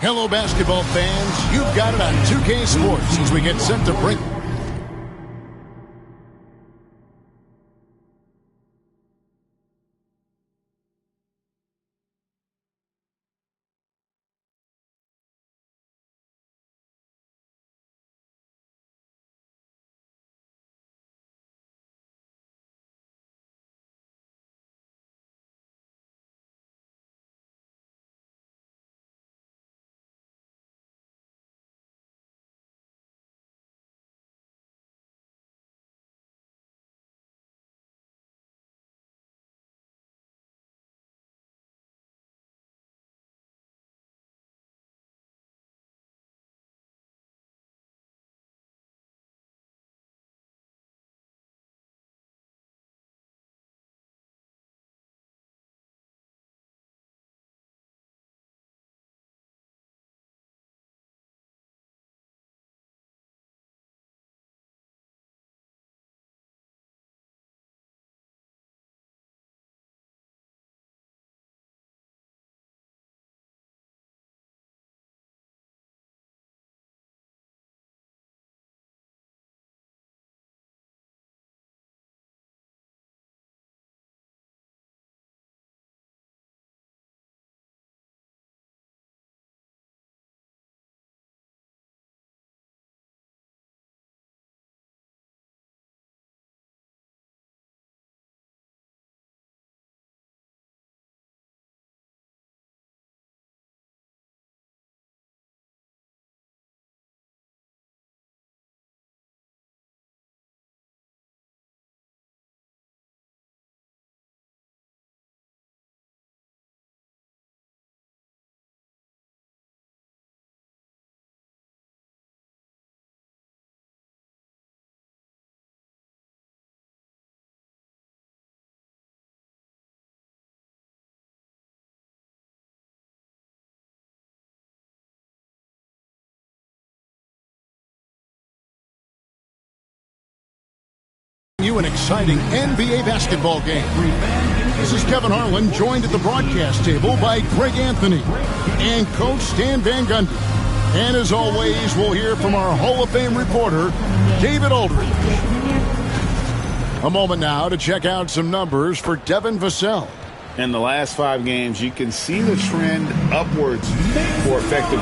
Hello, basketball fans. You've got it on 2K Sports as we get set to break. You an exciting NBA basketball game. This is Kevin Harlan, joined at the broadcast table by Greg Anthony and Coach Stan Van Gundy. And as always, we'll hear from our Hall of Fame reporter, David Aldridge. A moment now to check out some numbers for Devin Vassell. In the last 5 games, you can see the trend upwards for effective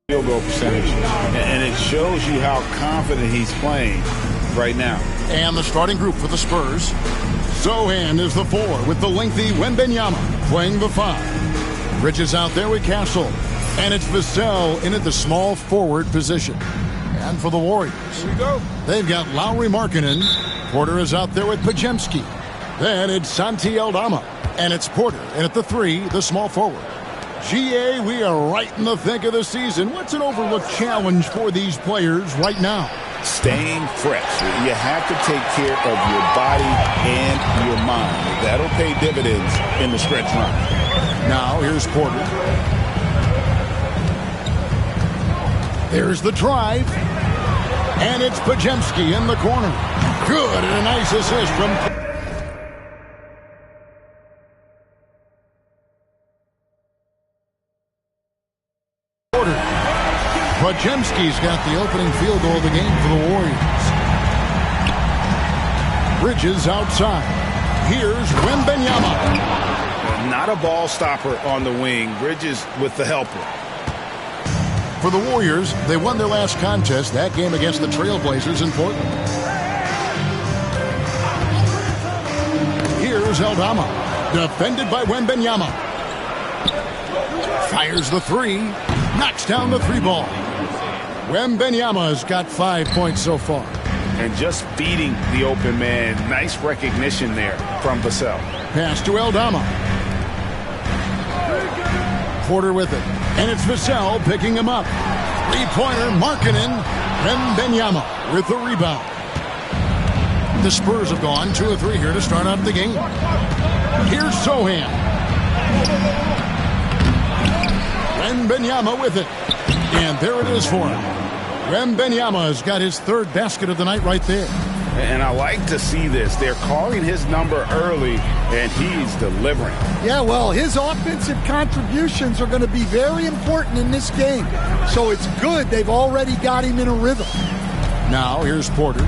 field goal percentage, and it shows you how confident he's playing right now. And the starting group for the Spurs. Zohan is the 4 with the lengthy Wembanyama playing the 5. Bridges out there with Castle. And it's Vassell in at the small forward position. And for the Warriors, Here we go. They've got Lowry Markkanen. Porter is out there with Pajemski. Then it's Santi Aldama. And it's Porter in at the 3, the small forward. GA, we are right in the thick of the season. What's an overlooked challenge for these players right now? Staying fresh. You have to take care of your body and your mind. That'll pay dividends in the stretch run. Now here's Porter. There's the drive. And it's Pajemski in the corner. Good, and a nice assist from Porter. Pajemski's got the opening field goal of the game for the Warriors. Bridges outside. Here's Wembanyama. Not a ball stopper on the wing. Bridges with the helper. For the Warriors, they won their last contest, that game against the Trailblazers in Portland. Here's Aldama, defended by Wembanyama. Fires the 3, knocks down the 3 ball. Wembanyama's got 5 points so far. And just feeding the open man. Nice recognition there from Vassell. Pass to Aldama. Porter with it. And it's Vassell picking him up. 3-pointer, Markkanen. Wembanyama with the rebound. The Spurs have gone 2 of 3 here to start out the game. Here's Zohan. Wembanyama with it. And there it is for him. Wembanyama has got his 3rd basket of the night right there. And I like to see this. They're calling his number early, and he's delivering. Yeah, well, his offensive contributions are going to be very important in this game. So it's good they've already got him in a rhythm. Now, here's Porter.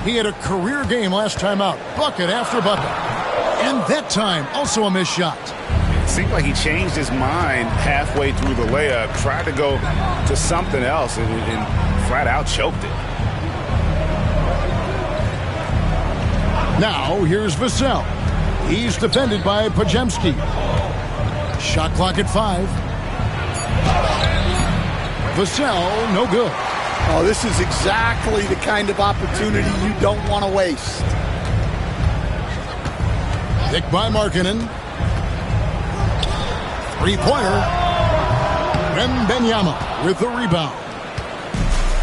He had a career game last time out. Bucket after bucket. And that time, also a missed shot. It seemed like he changed his mind halfway through the layup, tried to go to something else, and flat out choked it. Now, here's Vassell. He's defended by Pajemski. Shot clock at 5. Vassell, no good. Oh, this is exactly the kind of opportunity you don't want to waste. Picked by Markkanen. Three-pointer. Wembanyama with the rebound.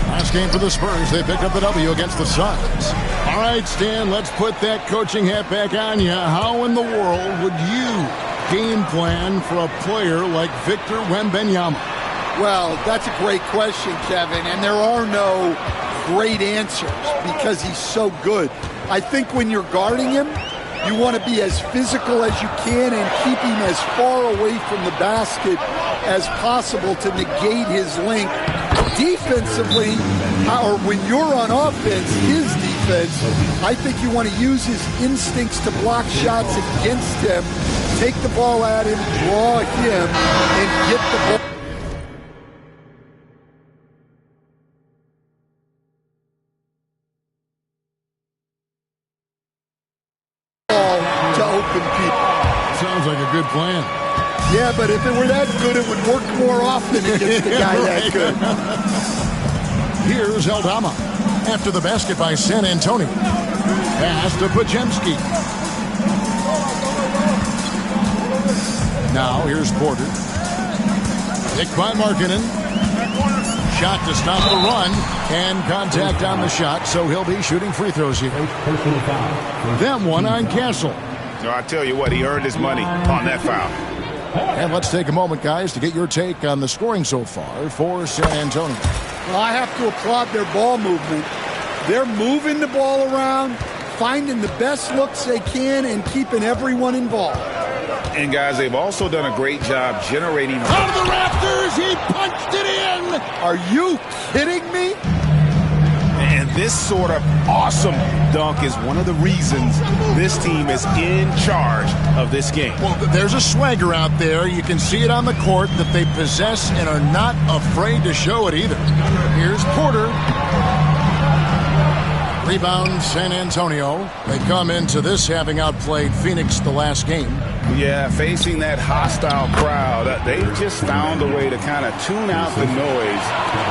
Last game for the Spurs, they picked up the W against the Suns. All right, Stan, let's put that coaching hat back on you. How in the world would you game plan for a player like Victor Wembanyama? Well, that's a great question, Kevin, and there are no great answers because he's so good. I think when you're guarding him, you want to be as physical as you can and keep him as far away from the basket as possible to negate his length. Defensively, or when you're on offense, his defense, I think you want to use his instincts to block shots against him, take the ball at him, draw him, and get the ball to open people. Sounds like a good plan. Yeah, but if it were that good, it would work more often against a guy that good. Here's Aldama. After the basket by San Antonio. Pass to Pajemski. Now here's Porter. Picked by Markkanen. Shot to stop the run. And contact on the shot, so he'll be shooting free throws here. Then one on Castle. So I tell you what, he earned his money on that foul. And let's take a moment, guys, to get your take on the scoring so far for San Antonio. Well, I have to applaud their ball movement. They're moving the ball around, finding the best looks they can, and keeping everyone involved. And, guys, they've also done a great job generating. Out of the rafters, he punched it in! Are you kidding me? And this sort of awesome dunk is one of the reasons this team is in charge of this game. Well, there's a swagger out there. You can see it on the court that they possess and are not afraid to show it either. Here's Porter. Rebound, San Antonio. They come into this having outplayed Phoenix the last game. Yeah, facing that hostile crowd, they just found a way to kind of tune out the noise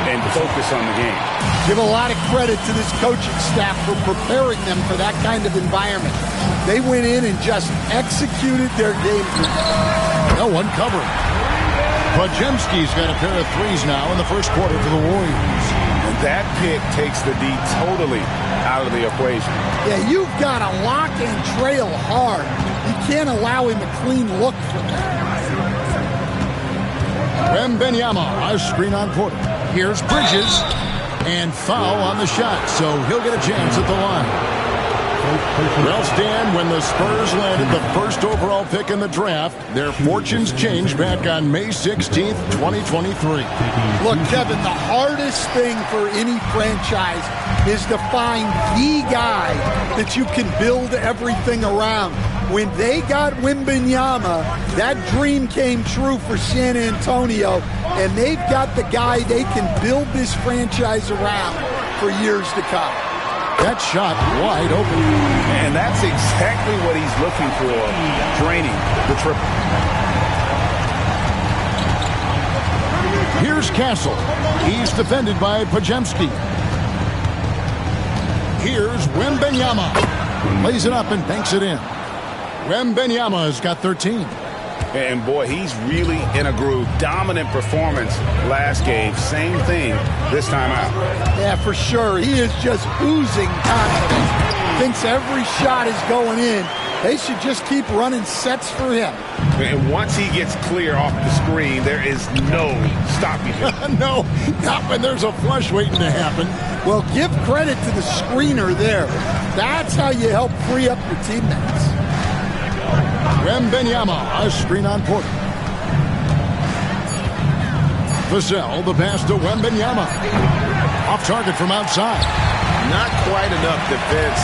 and focus on the game. Give a lot of credit to this coaching staff for preparing them for that kind of environment. They went in and just executed their game plan. No one covering. Pajemski's got a pair of threes now in the first quarter for the Warriors. And that pick takes the D totally out of the equation. Yeah, you've got to lock and trail hard. You can't allow him a clean look from that. Wembanyama, a screen on Porter. Here's Bridges. And foul on the shot, so he'll get a chance at the line. Well, Stan, when the Spurs landed the first overall pick in the draft, their fortunes changed back on May 16th, 2023. Look, Kevin, the hardest thing for any franchise is to find the guy that you can build everything around. When they got Wembanyama, that dream came true for San Antonio, and they've got the guy they can build this franchise around for years to come. That shot wide open. And that's exactly what he's looking for, draining the triple. Here's Castle. He's defended by Pajemski. Here's Wembanyama. Lays it up and banks it in. Wembanyama has got 13. And, boy, he's really in a groove. Dominant performance last game. Same thing this time out. Yeah, for sure. He is just oozing confidence. Thinks every shot is going in. They should just keep running sets for him. And once he gets clear off the screen, there is no stopping him. No, not when there's a flush waiting to happen. Well, give credit to the screener there. That's how you help free up your teammates. Wembanyama, a screen on Porter. Vassell, the pass to Wembanyama. Off target from outside. Not quite enough defense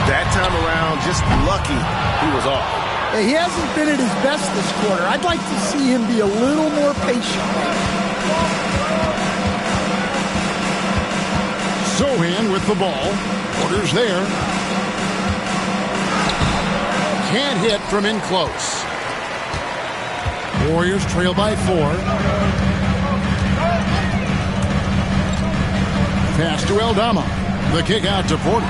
that time around. Just lucky he was off. He hasn't been at his best this quarter. I'd like to see him be a little more patient. Sohan with the ball. Porter's there. Can't hit from in close. Warriors trail by 4. Pass to Aldama. The kick out to Porter.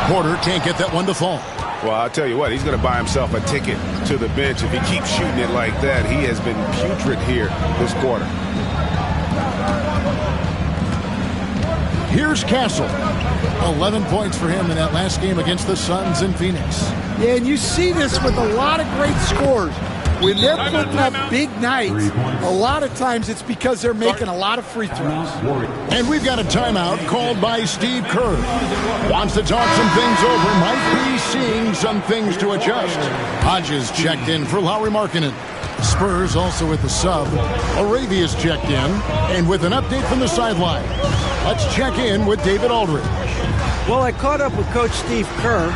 Porter can't get that one to fall. Well, I'll tell you what, he's going to buy himself a ticket to the bench if he keeps shooting it like that. He has been putrid here this quarter. Here's Castle. 11 points for him in that last game against the Suns in Phoenix. Yeah, and you see this with a lot of great scores. When they're putting up big nights, a lot of times it's because they're making a lot of free throws. And we've got a timeout called by Steve Kerr. Wants to talk some things over. Might be seeing some things to adjust. Hodges checked in for Lauri Markkanen. Spurs also with the sub. Arabia's checked in. And with an update from the sideline, let's check in with David Aldridge. Well, I caught up with Coach Steve Kerr.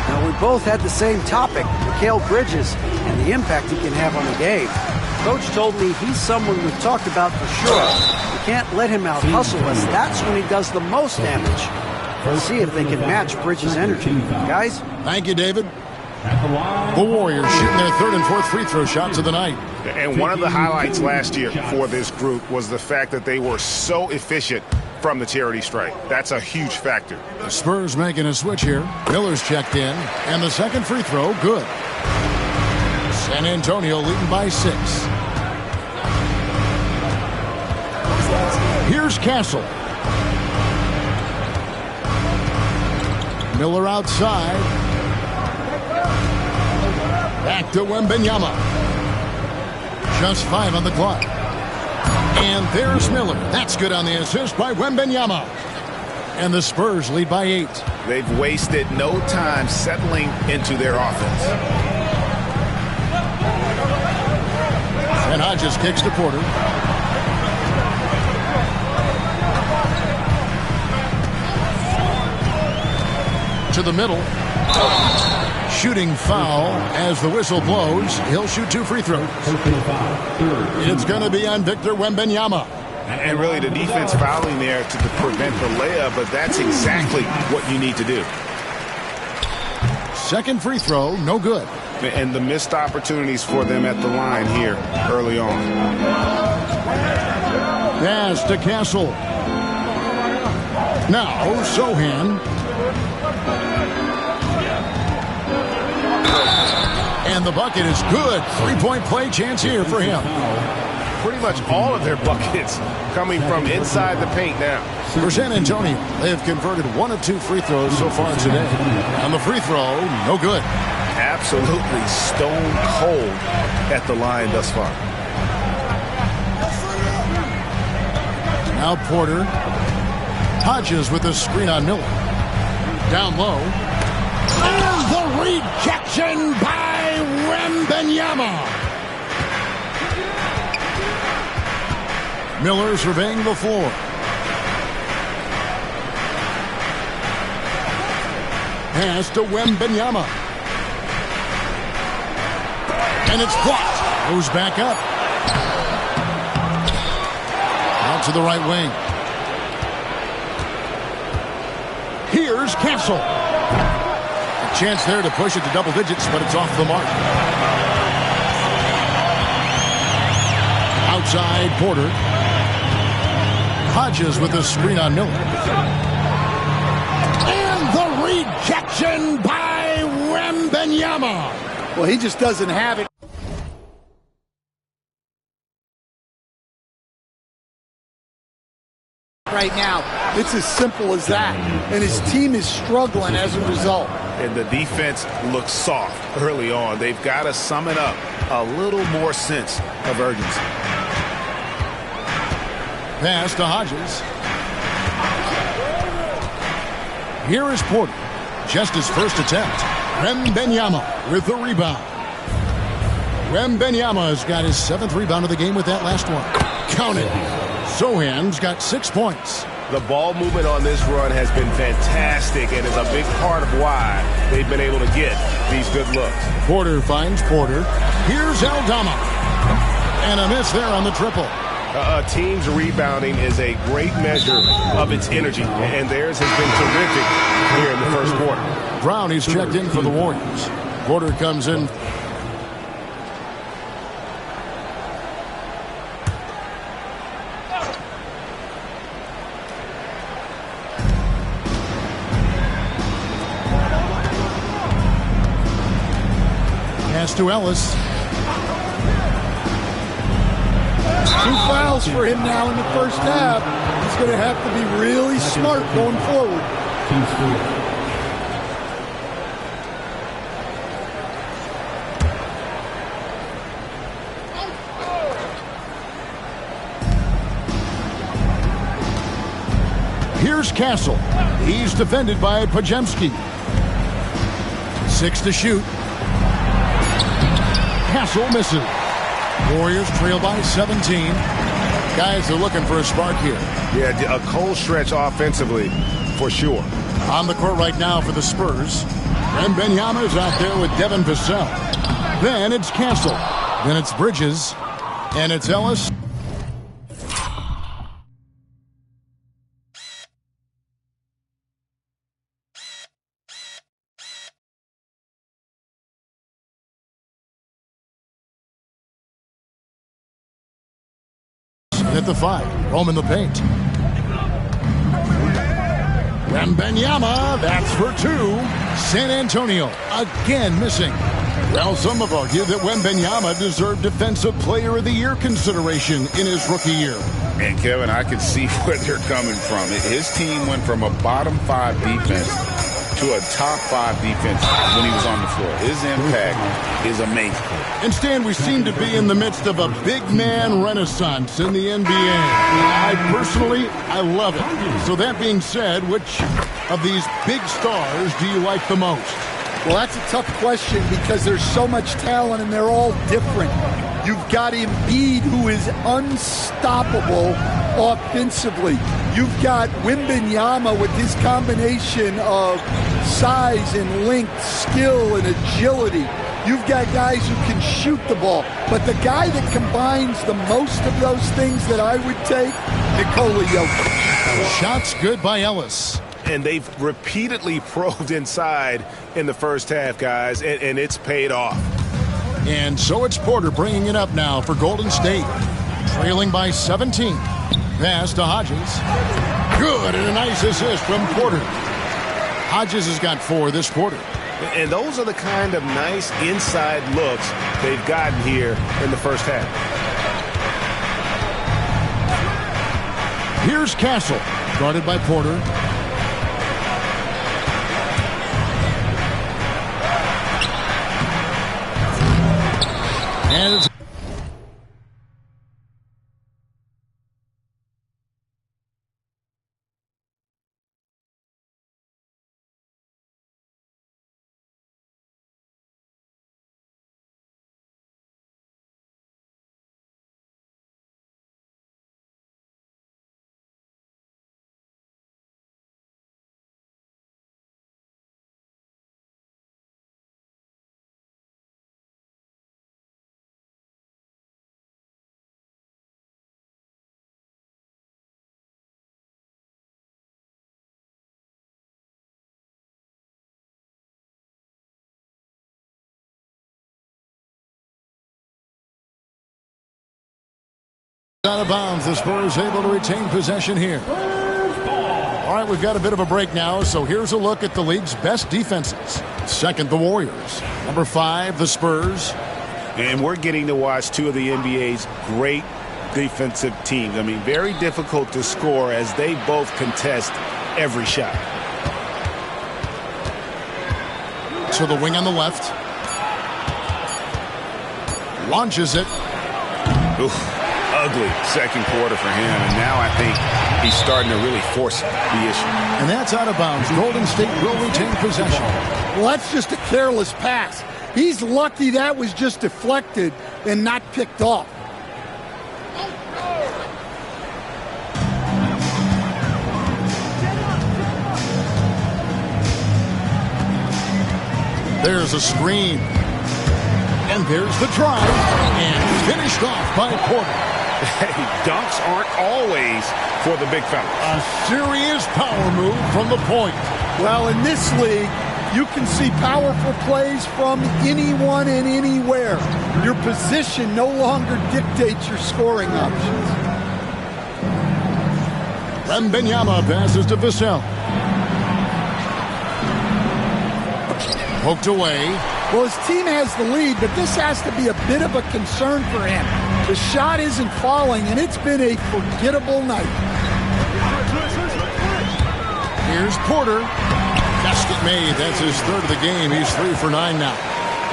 Now, we both had the same topic, Mikal Bridges, and the impact he can have on the game. Coach told me he's someone we've talked about for sure. We can't let him out-hustle us. That's when he does the most damage. We'll see if they can match Bridges' energy. Guys? Thank you, David. The Warriors shooting their third and fourth free throw shots of the night. And one of the highlights last year for this group was the fact that they were so efficient from the charity stripe. That's a huge factor. The Spurs making a switch here. Miller's checked in, and the second free throw, good. San Antonio leading by 6. Here's Castle. Miller outside. Back to Wembanyama. Just 5 on the clock. And there's Miller. That's good on the assist by Wembanyama. And the Spurs lead by 8. They've wasted no time settling into their offense. And Hodges kicks to Porter. To the middle. Shooting foul as the whistle blows. He'll shoot 2 free throws. It's going to be on Victor Wembanyama. And really the defense fouling there to prevent the layup, but that's exactly what you need to do. Second free throw, no good. And the missed opportunities for them at the line here early on. Pass to Castle. Now, Sohan. And the bucket is good. 3-point play chance here for him. Pretty much all of their buckets coming from inside the paint now. For San Antonio, they have converted 1 of 2 free throws so far today. And the free throw, no good. Absolutely stone cold at the line thus far. Now Porter. Hodges with a screen on Miller. Down low. And the rejection by Wembanyama. Miller surveying the floor. Pass to Wembanyama. And it's blocked. Goes back up. Out to the right wing. Here's Castle. A chance there to push it to double digits, but it's off the mark. Outside, Porter. Hodges with a screen on Miller. And the rejection by Wembanyama. Well, he just doesn't have it right now. It's as simple as that. And his team is struggling as a result. and the defense looks soft early on. They've got to sum it up a little more sense of urgency. Pass to Hodges. Here is Porter. Just his first attempt. Wembanyama with the rebound. Wembanyama has got his 7th rebound of the game with that last one. Count it. Sohan's got 6 points. The ball movement on this run has been fantastic and is a big part of why they've been able to get these good looks. Porter finds Porter. Here's Aldama. And a miss there on the triple. A team's rebounding is a great measure of its energy, and theirs has been terrific here in the first quarter. Brown, he's checked in for the Warriors. Porter comes in. Pass to Ellis. 2 fouls for him now in the first half. He's going to have to be really smart going forward. Here's Castle. He's defended by Pajemski. 6 to shoot. Castle misses. Warriors trail by 17. Guys are looking for a spark here. Yeah, a cold stretch offensively for sure. On the court right now for the Spurs. Wembanyama's out there with Devin Vassell. Then it's Castle. Then it's Bridges. And it's Ellis. At the 5. Home in the paint. Wembanyama, that's for 2. San Antonio again missing. Well, some have argued that Wembanyama deserved Defensive Player of the Year consideration in his rookie year. And, Kevin, I can see where they're coming from. His team went from a bottom 5 defense to a top 5 defense when he was on the floor. His impact is amazing. And Stan, we seem to be in the midst of a big man renaissance in the NBA. I love it. So that being said, which of these big stars do you like the most? Well, that's a tough question because there's so much talent and they're all different. You've got Embiid, who is unstoppable offensively. You've got Wembanyama with his combination of size and length, skill and agility. You've got guys who can shoot the ball. But the guy that combines the most of those things that I would take, Nikola Jokic. Shots good by Ellis. And they've repeatedly probed inside in the first half, guys, and it's paid off. And so it's Porter bringing it up now for Golden State. Trailing by 17. Pass to Hodges. Good, and a nice assist from Porter. Hodges has got 4 this quarter. And those are the kind of nice inside looks they've gotten here in the first half. Here's Castle, guarded by Porter. And it's out of bounds. The Spurs able to retain possession here. All right, we've got a bit of a break now, so here's a look at the league's best defenses. Second, the Warriors. Number 5, the Spurs. And we're getting to watch 2 of the NBA's great defensive teams. I mean, very difficult to score as they both contest every shot. to the wing on the left. Launches it. Oof, ugly second quarter for him, and now I think he's starting to really force the issue. And that's out of bounds. Golden State will retain possession. Well, that's just a careless pass. He's lucky that was just deflected and not picked off. There's a screen. And there's the drive. And finished off by Porter. Hey, dunks aren't always for the big fella. A serious power move from the point. Well, in this league, you can see powerful plays from anyone and anywhere. Your position no longer dictates your scoring options. Wembanyama passes to Vassell. Poked away. Well, his team has the lead, but this has to be a bit of a concern for him. The shot isn't falling, and it's been a forgettable night. Here's Porter. Basket made. That's his third of the game. He's 3 for 9 now.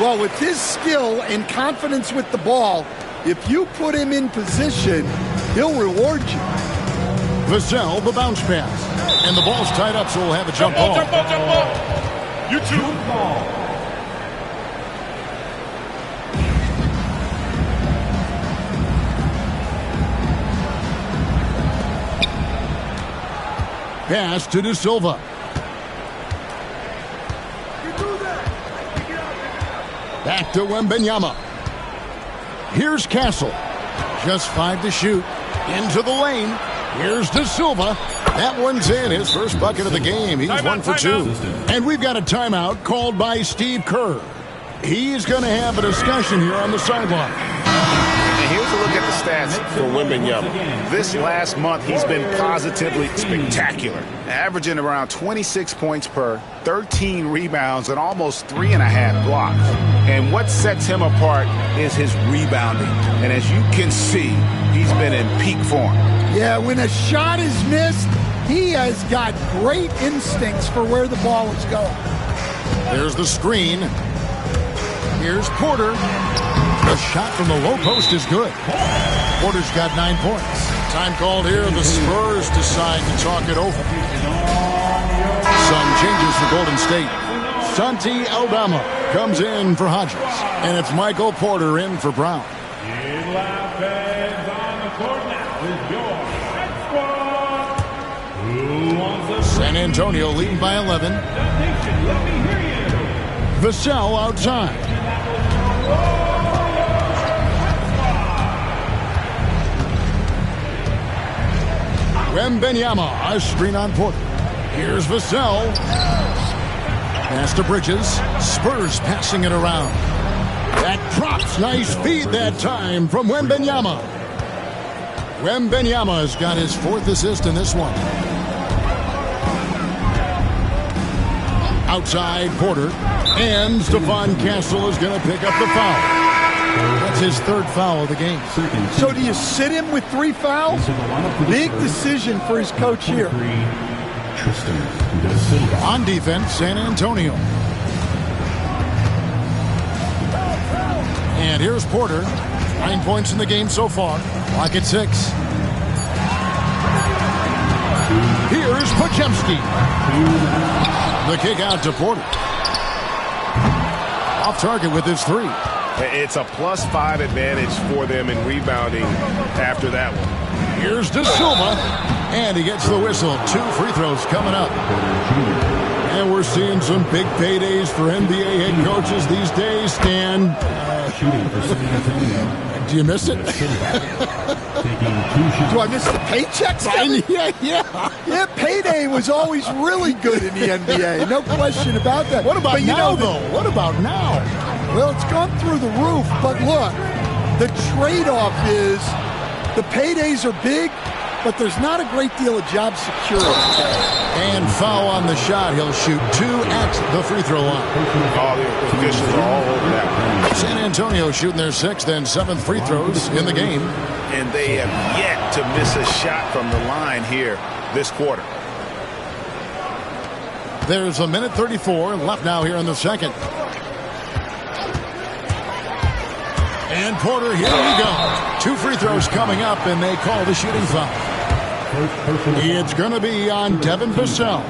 Well, with his skill and confidence with the ball, if you put him in position, he'll reward you. Vassell, the bounce pass. And the ball's tied up, so we'll have a jump ball. Jump ball. You two. Pass to De Silva. Back to Wembanyama. Here's Castle. Just 5 to shoot. Into the lane. Here's De Silva. That one's in. His first bucket of the game. He's 1 for 2. And we've got a timeout called by Steve Kerr. He's going to have a discussion here on the sideline. And here's a look at the stats for Wembanyama. This last month, he's been positively spectacular, averaging around 26 points per, 13 rebounds, and almost 3.5 blocks. And what sets him apart is his rebounding. And as you can see, he's been in peak form. Yeah, when a shot is missed, he has got great instincts for where the ball is going. There's the screen. Here's Porter. The shot from the low post is good. Porter's got 9 points. Time called here. The Spurs decide to talk it over. Some changes for Golden State. Santi Aldama comes in for Hodges. And it's Michael Porter in for Brown. San Antonio leading by 11. Vassell outside. Wembanyama, a screen on Porter. Here's Vassell. Pass to Bridges. Spurs passing it around. That drops. Nice feed that time from Wembanyama. Wembanyama has got his 4th assist in this one. Outside Porter. And Stephon Castle is going to pick up the foul. That's his 3rd foul of the game. So do you sit him with 3 fouls? Big decision for his coach here. On defense, San Antonio. And here's Porter. 9 points in the game so far. Clock at 6. Here's Podziemski. The kick out to Porter. Off target with his 3. It's a +5 advantage for them in rebounding after that one. Here's De Silva. And he gets the whistle. 2 free throws coming up. And we're seeing some big paydays for NBA head coaches these days, Stan. Do you miss it? Do I miss the paychecks? Yeah, payday was always really good in the NBA. No question about that. What about now, though? What about now? Well, it's gone through the roof, but look, the trade-off is the paydays are big, but there's not a great deal of job security. And foul on the shot. He'll shoot 2 at the free throw line. All the officials are all over that. San Antonio shooting their 6th and 7th free throws in the game. And they have yet to miss a shot from the line here this quarter. There's a minute 34 left now here in the second. And Porter, here we go. 2 free throws coming up, and they call the shooting foul. It's going to be on Devin Vassell.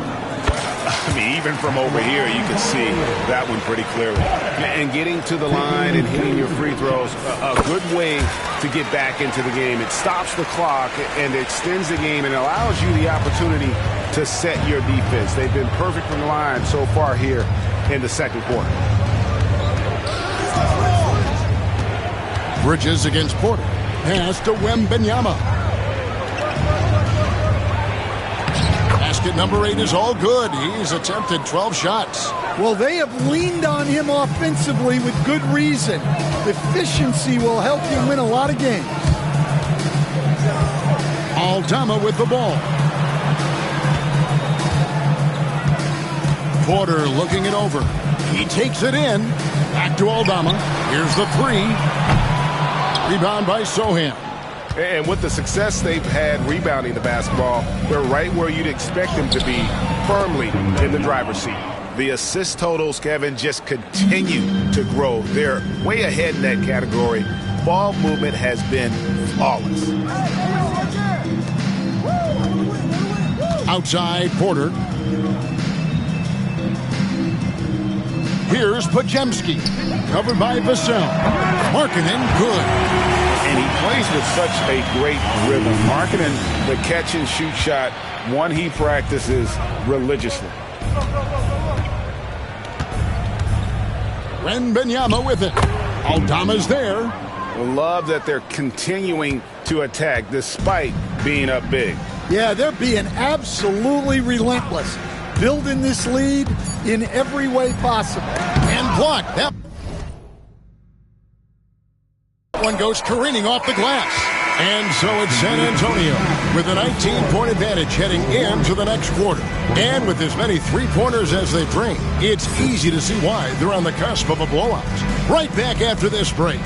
I mean, even from over here, you can see that one pretty clearly. And getting to the line and hitting your free throws, a good way to get back into the game. It stops the clock and extends the game and allows you the opportunity to set your defense. They've been perfect from the line so far here in the second quarter. Bridges against Porter. Pass to Wembanyama. Basket number 8 is all good. He's attempted 12 shots. Well, they have leaned on him offensively with good reason. Efficiency will help you win a lot of games. Aldama with the ball. Porter looking it over. He takes it in. Back to Aldama. Here's the 3. Rebound by Sohan. And with the success they've had rebounding the basketball, they're right where you'd expect them to be, firmly in the driver's seat. The assist totals, Kevin, just continue to grow. They're way ahead in that category. Ball movement has been flawless. Outside, Porter. Here's Pajemski. Covered by Vassell. Markkanen, good. And he plays with such a great rhythm. Markkanen, the catch-and-shoot shot, one he practices religiously. Wembanyama with it. Aldama's there. Love that they're continuing to attack despite being up big. Yeah, they're being absolutely relentless. Building this lead in every way possible. And blocked. That one goes careening off the glass. And so it's San Antonio with a 19-point advantage heading into the next quarter. And with as many three-pointers as they bring, it's easy to see why they're on the cusp of a blowout. Right back after this break.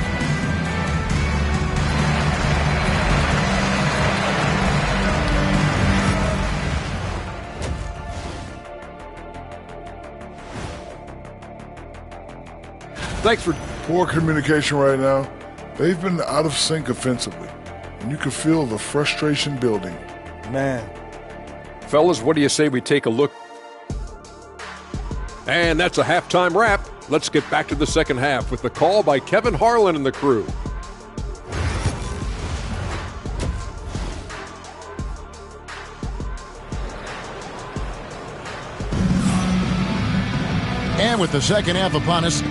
Thanks for poor communication right now. They've been out of sync offensively, and you can feel the frustration building. Man. Fellas, what do you say we take a look? And that's a halftime wrap. Let's get back to the second half with the call by Kevin Harlan and the crew. And with the second half upon us,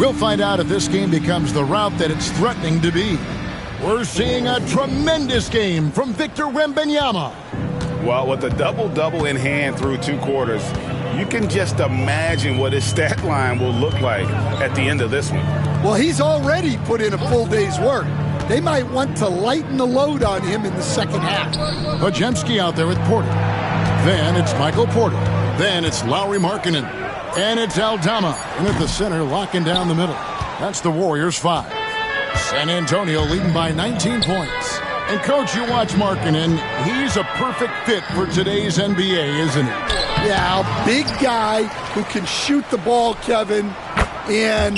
We'll find out if this game becomes the route that it's threatening to be. We're seeing a tremendous game from Victor Wembanyama. Well, with a double-double in hand through 2 quarters, you can just imagine what his stat line will look like at the end of this one. Well, he's already put in a full day's work. They might want to lighten the load on him in the second half. Podziemski out there with Porter. Then it's Michael Porter. Then it's Lauri Markkanen. And it's Aldama. And at the center, locking down the middle. That's the Warriors 5. San Antonio leading by 19 points. And, Coach, you watch Markkanen. He's a perfect fit for today's NBA, isn't he? Yeah, a big guy who can shoot the ball, Kevin. And,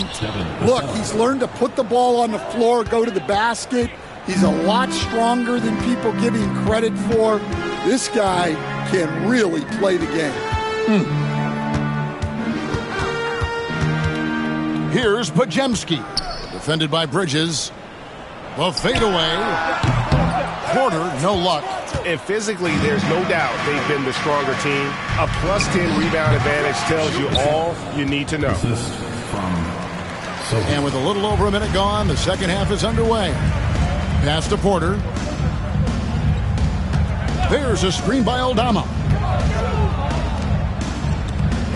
look, he's learned to put the ball on the floor, go to the basket. He's a lot stronger than people give him credit for. This guy can really play the game. Here's Podziemski. Defended by Bridges. The fadeaway. Porter, no luck. And physically, there's no doubt they've been the stronger team. A +10 rebound advantage tells you all you need to know. And with a little over a minute gone, the second half is underway. Pass to Porter. There's a screen by Aldama.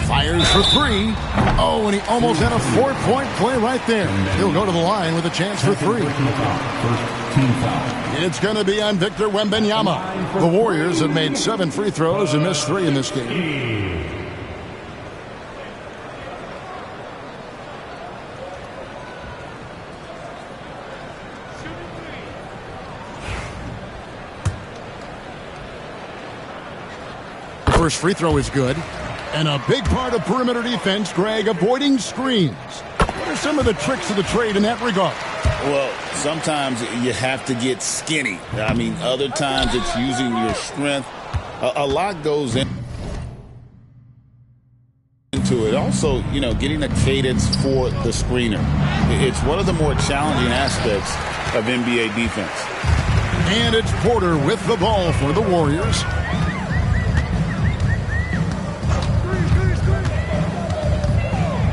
Fires for 3. Oh, and he almost had a 4-point play right there. He'll go to the line with a chance for 3. It's going to be on Victor Wembanyama. The Warriors have made 7 free throws and missed 3 in this game. First free throw is good. And a big part of perimeter defense, Greg, avoiding screens. What are some of the tricks of the trade in that regard? Well, sometimes you have to get skinny. I mean, other times it's using your strength. A lot goes into it. Also, you know, getting a cadence for the screener. It's one of the more challenging aspects of NBA defense. And it's Porter with the ball for the Warriors.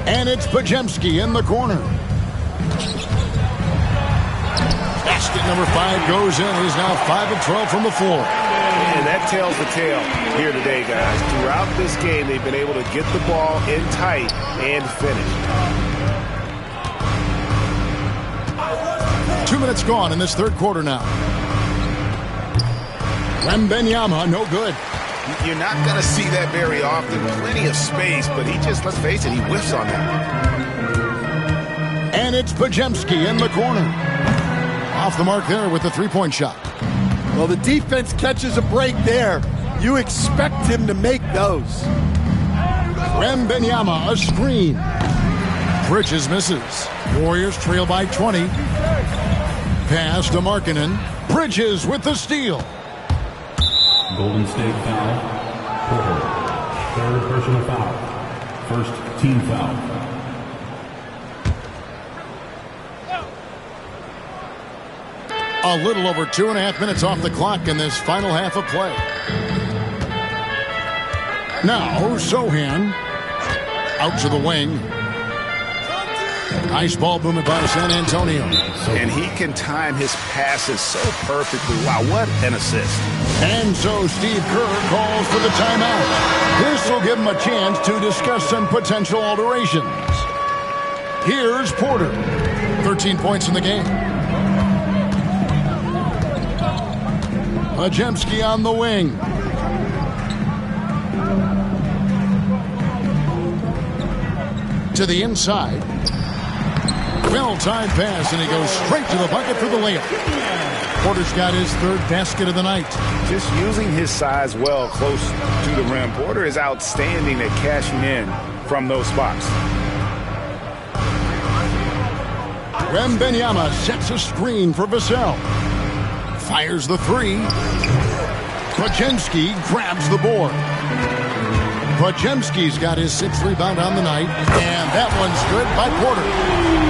And it's Podziemski in the corner. Basket number 5 goes in. He's now 5 of 12 from the floor. And that tells the tale here today, guys. Throughout this game, they've been able to get the ball in tight and finish. 2 minutes gone in this third quarter now. Wembanyama, no good. You're not going to see that very often. Plenty of space, but he just, let's face it, he whiffs on that. And it's Podziemski in the corner. Off the mark there with the 3-point shot. Well, the defense catches a break there. You expect him to make those. Wembanyama, a screen. Bridges misses. Warriors trail by 20. Pass to Markkanen. Bridges with the steal. Golden State foul. Porter. Third personal foul. First team foul. A little over 2.5 minutes off the clock in this final half of play. Now, Sohan. Out to the wing. Nice ball movement by San Antonio. And he can time his passes so perfectly. Wow, what an assist. And so Steve Kerr calls for the timeout. This will give him a chance to discuss some potential alterations. Here's Porter. 13 points in the game. Podziemski on the wing. To the inside. Well-timed pass, and he goes straight to the bucket for the layup. Porter's got his 3rd basket of the night. Just using his size well close to the rim. Porter is outstanding at cashing in from those spots. Wembanyama sets a screen for Vassell. Fires the 3. Podziemski grabs the board. Podziemski's got his 6th rebound on the night, and that one's good by Porter.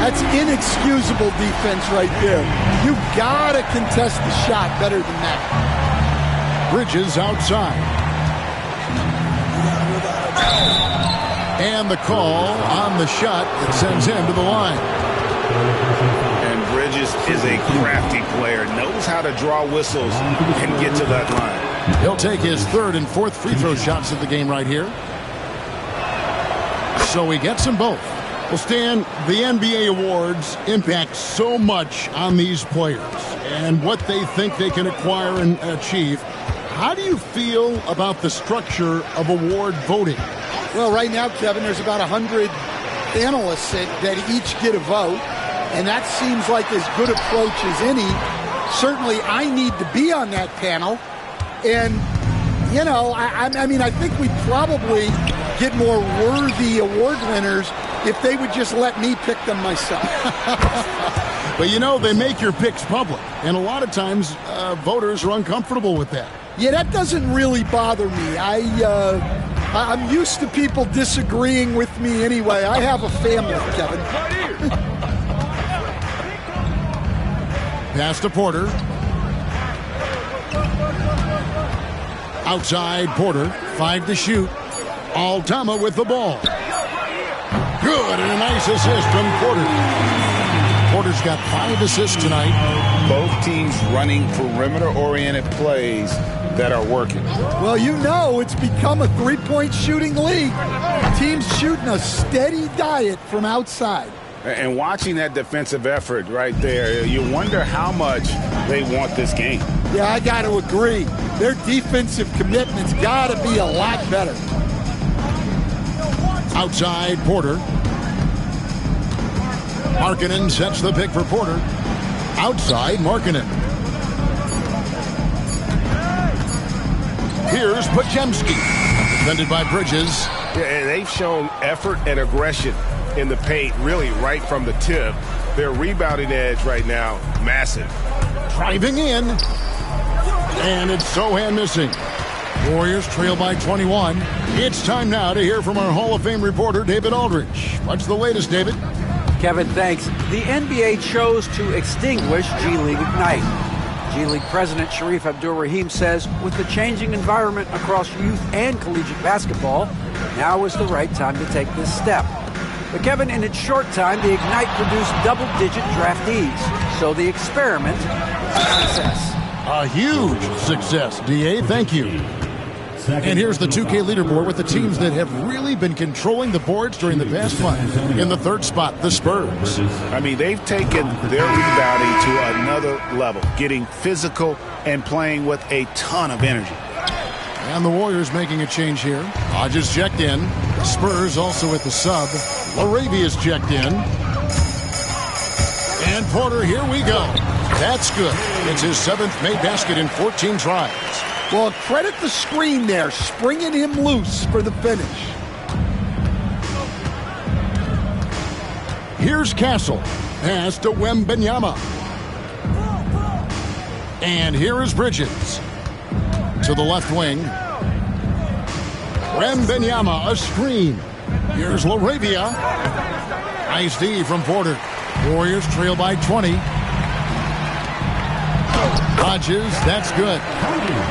That's inexcusable defense right there. You gotta contest the shot better than that. Bridges outside. And the call on the shot that sends him to the line. And Bridges is a crafty player, knows how to draw whistles and get to that line. He'll take his third and fourth free throw shots of the game right here. So he gets them both. Well, Stan, the NBA awards impact so much on these players and what they think they can acquire and achieve. How do you feel about the structure of award voting? Well, right now, Kevin, there's about 100 analysts that each get a vote, and that seems like as good approach as any. Certainly, I need to be on that panel, and, you know, I mean, I think we'd probably get more worthy award winners if they would just let me pick them myself. But, you know, they make your picks public, and a lot of times voters are uncomfortable with that. Yeah, that doesn't really bother me. I'm used to people disagreeing with me anyway. I have a family, Kevin. Pass to Porter. Outside Porter, 5 to shoot. Aldama with the ball. Good, and a nice assist from Porter. Porter's got 5 assists tonight. Both teams running perimeter-oriented plays that are working. Well, you know, it's become a three-point shooting league. Teams shooting a steady diet from outside. And watching that defensive effort right there, you wonder how much they want this game. Yeah, I got to agree. Their defensive commitment's got to be a lot better. Outside Porter. Markkanen sets the pick for Porter. Outside Markkanen. Here's Podziemski. Defended by Bridges. Yeah, and they've shown effort and aggression in the paint, really right from the tip. Their rebounding edge right now, massive. Driving in. And it's Sohan missing. Warriors trail by 21. It's time now to hear from our Hall of Fame reporter, David Aldridge. What's the latest, David? Kevin, thanks. The NBA chose to extinguish G League Ignite. G League President Sharif Abdur-Rahim says with the changing environment across youth and collegiate basketball, now is the right time to take this step. But Kevin, in its short time, the Ignite produced double-digit draftees. So the experiment is a success. A huge success, DA. Thank you. And here's the 2K leaderboard with the teams that have really been controlling the boards during the past month. In the third spot, the Spurs. I mean, they've taken their rebounding to another level, getting physical and playing with a ton of energy. And the Warriors making a change here. Hodges checked in. Spurs also at the sub. Laravia's checked in. And Porter, here we go. That's good. It's his 7th made basket in 14 tries. Well, credit the screen there, springing him loose for the finish. Here's Castle. Pass to Wembanyama. And here is Bridges. To the left wing. Wembanyama, a screen. Here's Laravia. Nice D from Porter. Warriors trail by 20. Hodges, that's good.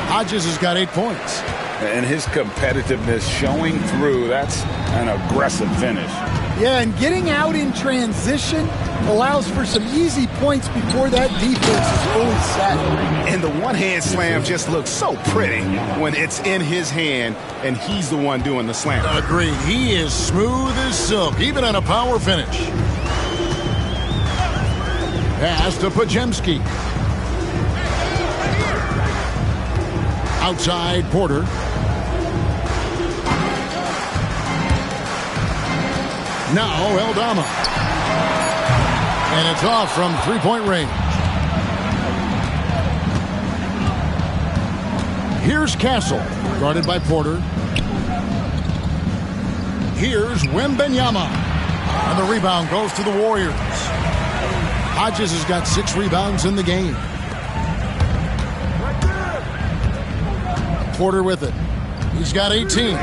Hodges has got 8 points. And his competitiveness showing through. That's an aggressive finish. Yeah, and getting out in transition allows for some easy points before that defense is fully set. And the one-hand slam just looks so pretty when it's in his hand and he's the one doing the slam. Agreed. He is smooth as silk, even on a power finish. Pass to Podziemski. Outside Porter. Now Aldama. And it's off from three-point range. Here's Castle, guarded by Porter. Here's Wembanyama. And the rebound goes to the Warriors. Hodges has got 6 rebounds in the game. Porter with it. He's got 18.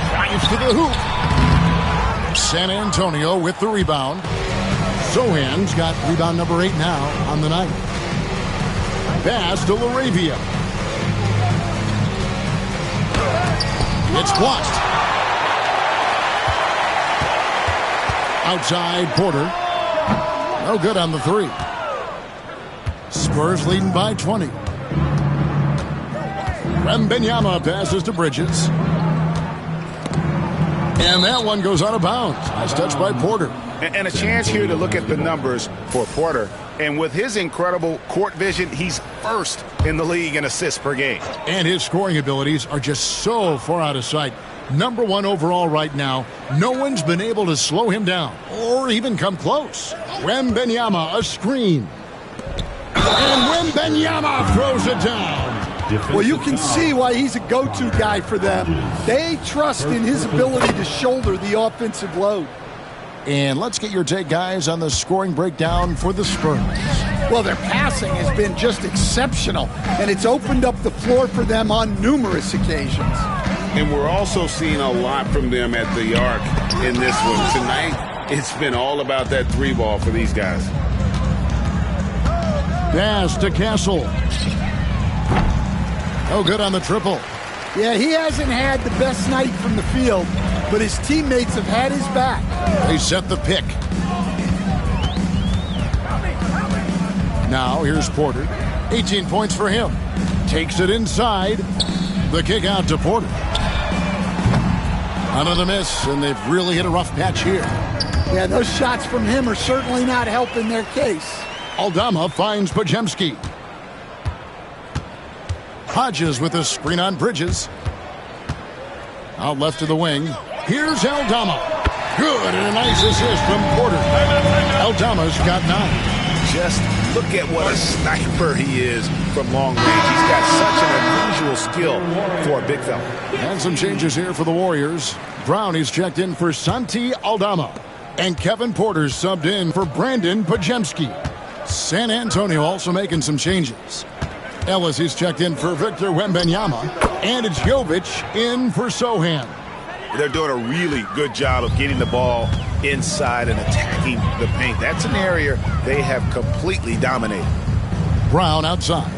Drives to the hoop. San Antonio with the rebound. Sohan's got rebound number 8 now on the night. Pass to Laravia. It's blocked. Outside, Porter. No good on the three. Spurs leading by 20. Wembanyama passes to Bridges. And that one goes out of bounds. Nice touch by Porter. And a chance here to look at the numbers for Porter. And with his incredible court vision, he's first in the league in assists per game. And his scoring abilities are just so far out of sight. Number 1 overall right now. No one's been able to slow him down or even come close. Wembanyama, a screen. And Wembanyama throws it down. Well, you can see why he's a go-to guy for them. They trust in his ability to shoulder the offensive load. And let's get your take, guys, on the scoring breakdown for the Spurs. Well, their passing has been just exceptional, and it's opened up the floor for them on numerous occasions. And we're also seeing a lot from them at the arc in this one. Tonight, it's been all about that three ball for these guys. Pass to Castle. No good on the triple. Yeah, he hasn't had the best night from the field, but his teammates have had his back. They set the pick. Now here's Porter. 18 points for him. Takes it inside. The kick out to Porter. Another miss, and they've really hit a rough patch here. Yeah, those shots from him are certainly not helping their case. Aldama finds Podziemski. Hodges with a screen on Bridges. Out left to the wing. Here's Aldama. Good, and a nice assist from Porter. Aldama's got 9. Just look at what a sniper he is from long range. He's got such an unusual skill for a big fella. And some changes here for the Warriors. Brownie's checked in for Santi Aldama. And Kevin Porter's subbed in for Brandon Podziemski. San Antonio also making some changes. Ellis is checked in for Victor Wembanyama. And it's Jovic in for Sohan. They're doing a really good job of getting the ball inside and attacking the paint. That's an area they have completely dominated. Brown outside.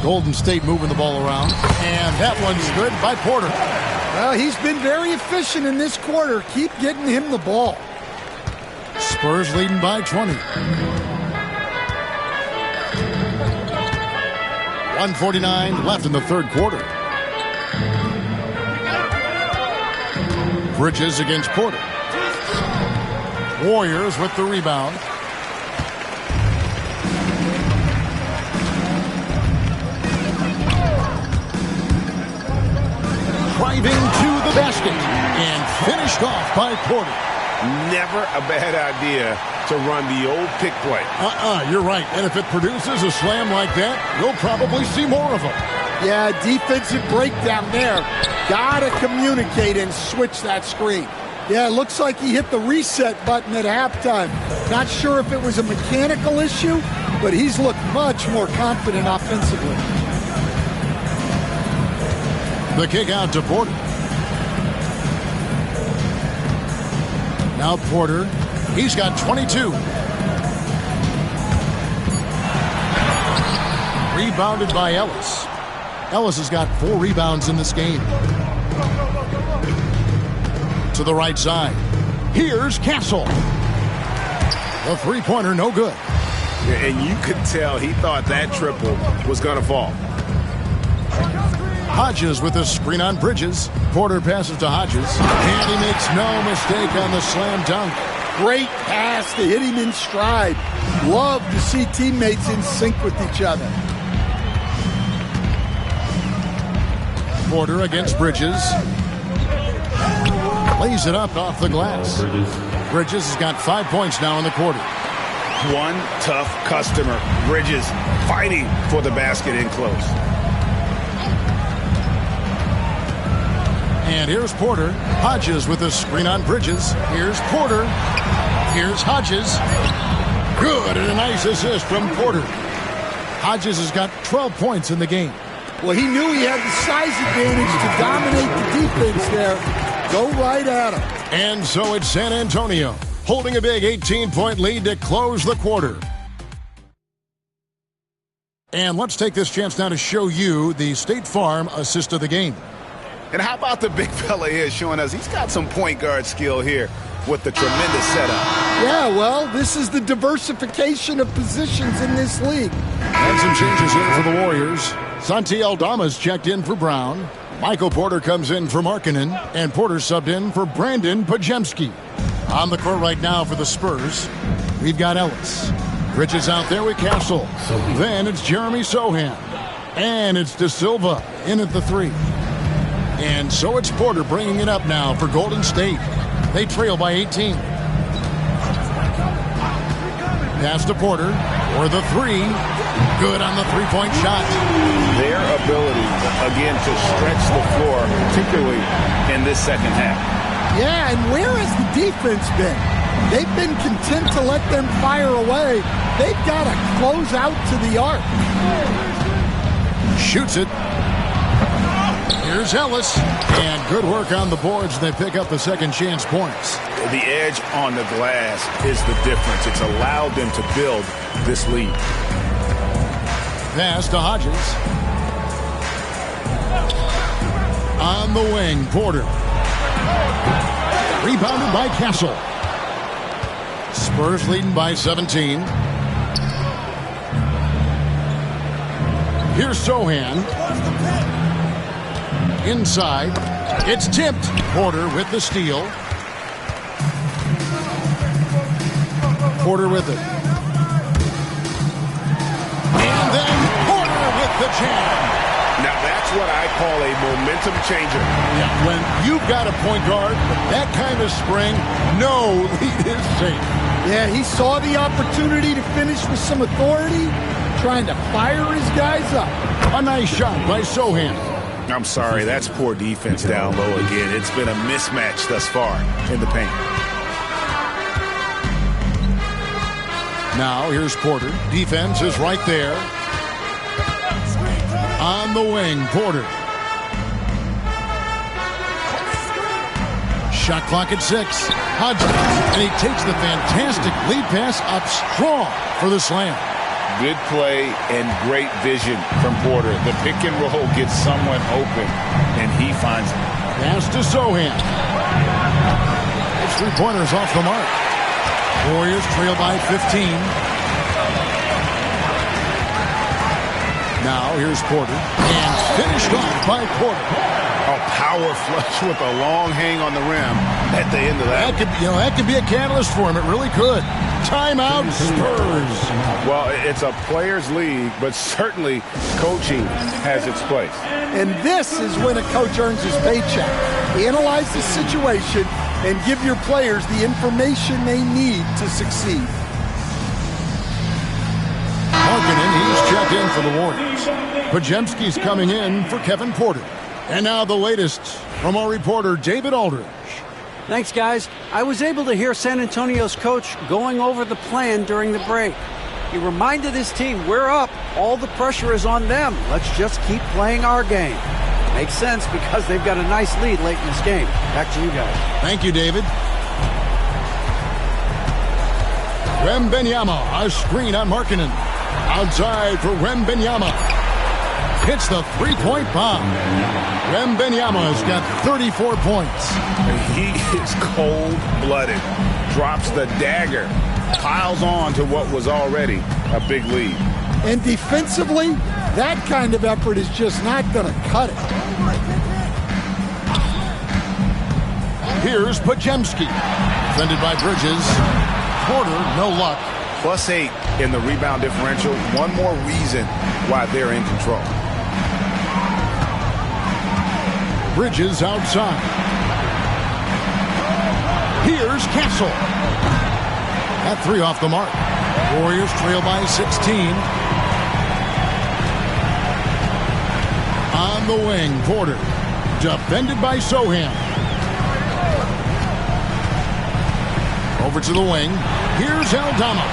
Golden State moving the ball around. And that one's good by Porter. Well, he's been very efficient in this quarter. Keep getting him the ball. Spurs leading by 20. 1:49 left in the third quarter. Bridges against Porter. Warriors with the rebound. Driving to the basket and finished off by Porter. Never a bad idea to run the old pick play. You're right. And if it produces a slam like that, you'll probably see more of them. Yeah, defensive breakdown there. Gotta communicate and switch that screen. Yeah, it looks like he hit the reset button at halftime. Not sure if it was a mechanical issue, but he's looked much more confident offensively. The kick out to Porter. Now Porter, he's got 22. Rebounded by Ellis. Ellis has got 4 rebounds in this game. To the right side. Here's Castle. The three-pointer, no good. Yeah, and you could tell he thought that triple was going to fall. Hodges with a screen on Bridges. Porter passes to Hodges. And he makes no mistake on the slam dunk. Great pass to hit him in stride. Love to see teammates in sync with each other. Porter against Bridges. Lays it up off the glass. Bridges has got 5 points now in the quarter. One tough customer. Bridges fighting for the basket in close. And here's Porter. Hodges with a screen on Bridges. Here's Porter. Here's Hodges. Good, and a nice assist from Porter. Hodges has got 12 points in the game. Well, he knew he had the size advantage to dominate the defense there. Go right at him. And so it's San Antonio holding a big 18-point lead to close the quarter. And let's take this chance now to show you the State Farm assist of the game. And how about the big fella here showing us he's got some point guard skill here with the tremendous setup. Yeah, well, this is the diversification of positions in this league. And some changes here for the Warriors. Santi Aldama's checked in for Brown. Michael Porter comes in for Markkanen. And Porter subbed in for Brandon Pajemski. On the court right now for the Spurs, we've got Ellis. Bridges out there with Castle. Then it's Jeremy Sohan. And it's De Silva in at the 3. And so it's Porter bringing it up now for Golden State. They trail by 18. Pass to Porter for the 3. Good on the three-point shot. Their ability, again, to stretch the floor, particularly in this second half. Yeah, and where has the defense been? They've been content to let them fire away. They've got to close out to the arc. Shoots it. Here's Ellis. And good work on the boards. They pick up the second chance points. The edge on the glass is the difference. It's allowed them to build this lead. Pass to Hodges. On the wing, Porter. Rebounded by Castle. Spurs leading by 17. Here's Sohan. Inside. It's tipped. Porter with the steal. Porter with it. And then Porter with the jam. Now that's what I call a momentum changer. Yeah, when you've got a point guard, that kind of spring, no lead is safe. Yeah, he saw the opportunity to finish with some authority, trying to fire his guys up. A nice shot by Sohan. I'm sorry, that's poor defense down low again. It's been a mismatch thus far in the paint. Now here's Porter. Defense is right there. On the wing, Porter. Shot clock at 6. Hodges, and he takes the fantastic lead pass up strong for the slam. Good play and great vision from Porter. The pick and roll gets someone open, and he finds it. Pass to Sohan. It's 3-pointers off the mark. Warriors trail by 15. Now here's Porter. And finished off by Porter. A power flush with a long hang on the rim at the end of that. That could be a catalyst for him. It really could. Timeout, Spurs. Well, it's a players' league, but certainly coaching has its place. And this is when a coach earns his paycheck. Analyze the situation and give your players the information they need to succeed. Markkanen, he's checked in for the Warriors. Pajemski's coming in for Kevin Porter. And now the latest from our reporter, David Aldridge. Thanks, guys. I was able to hear San Antonio's coach going over the plan during the break. He reminded his team, we're up. All the pressure is on them. Let's just keep playing our game. Makes sense because they've got a nice lead late in this game. Back to you guys. Thank you, David. Wembanyama, a screen on Markkanen. Outside for Wembanyama. Hits the three-point bomb. Wembanyama's got 34 points. He is cold-blooded. Drops the dagger. Piles on to what was already a big lead. And defensively, that kind of effort is just not going to cut it. Here's Pajemski. Defended by Bridges. Porter, no luck. +8 in the rebound differential. One more reason why they're in control. Bridges outside. Here's Castle. That 3 off the mark. Warriors trail by 16. On the wing, Porter. Defended by Sohan. Over to the wing. Here's Aldama.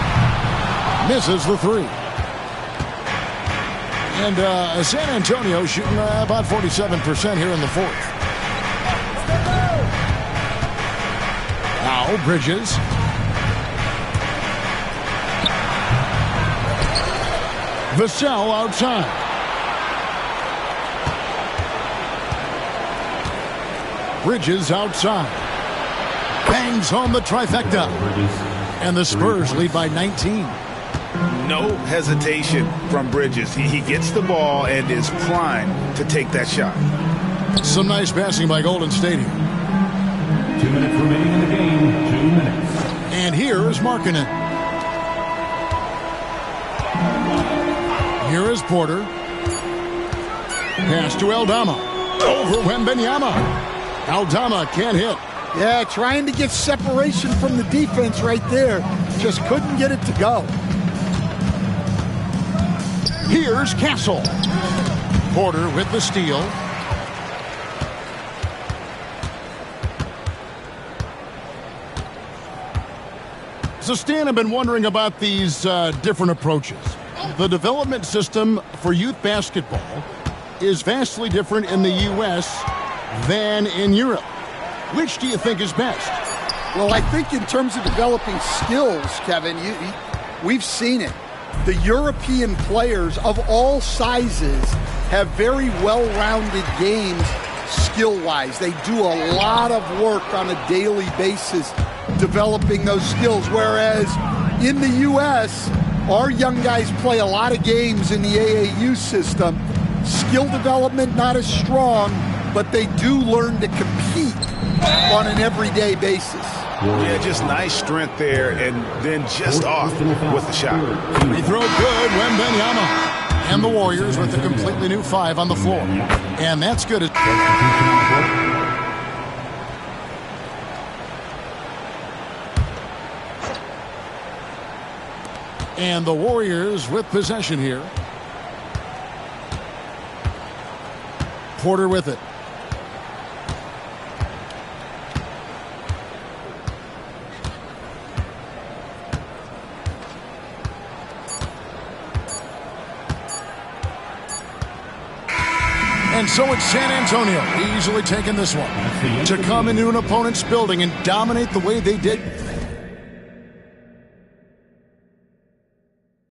Misses the 3. And San Antonio shooting about 47% here in the 4th. Now Bridges. Vassell outside. Bridges outside. Bangs home the trifecta. And the Spurs lead by 19. No hesitation from Bridges. He gets the ball and is primed to take that shot. Some nice passing by Golden State here. 2 minutes remaining in the game. 2 minutes. And here is Markkanen. Here is Porter. Pass to Aldama. Over Wembanyama. Aldama can't hit. Yeah, trying to get separation from the defense right there. Just couldn't get it to go. Here's Castle. Porter with the steal. So, Stan, I've been wondering about these different approaches. The development system for youth basketball is vastly different in the U.S. than in Europe. Which do you think is best? Well, I think in terms of developing skills, Kevin, we've seen it. The European players of all sizes have very well-rounded games skill-wise. They do a lot of work on a daily basis developing those skills, whereas in the U.S., our young guys play a lot of games in the AAU system. Skill development not as strong, but they do learn to compete on an everyday basis. Yeah, just nice strength there, and then just off with the shot. Free throw good, Wembanyama. And the Warriors with a completely new 5 on the floor. And that's good. And the Warriors with possession here. Porter with it. And so it's San Antonio easily taking this one. To come into an opponent's building and dominate the way they did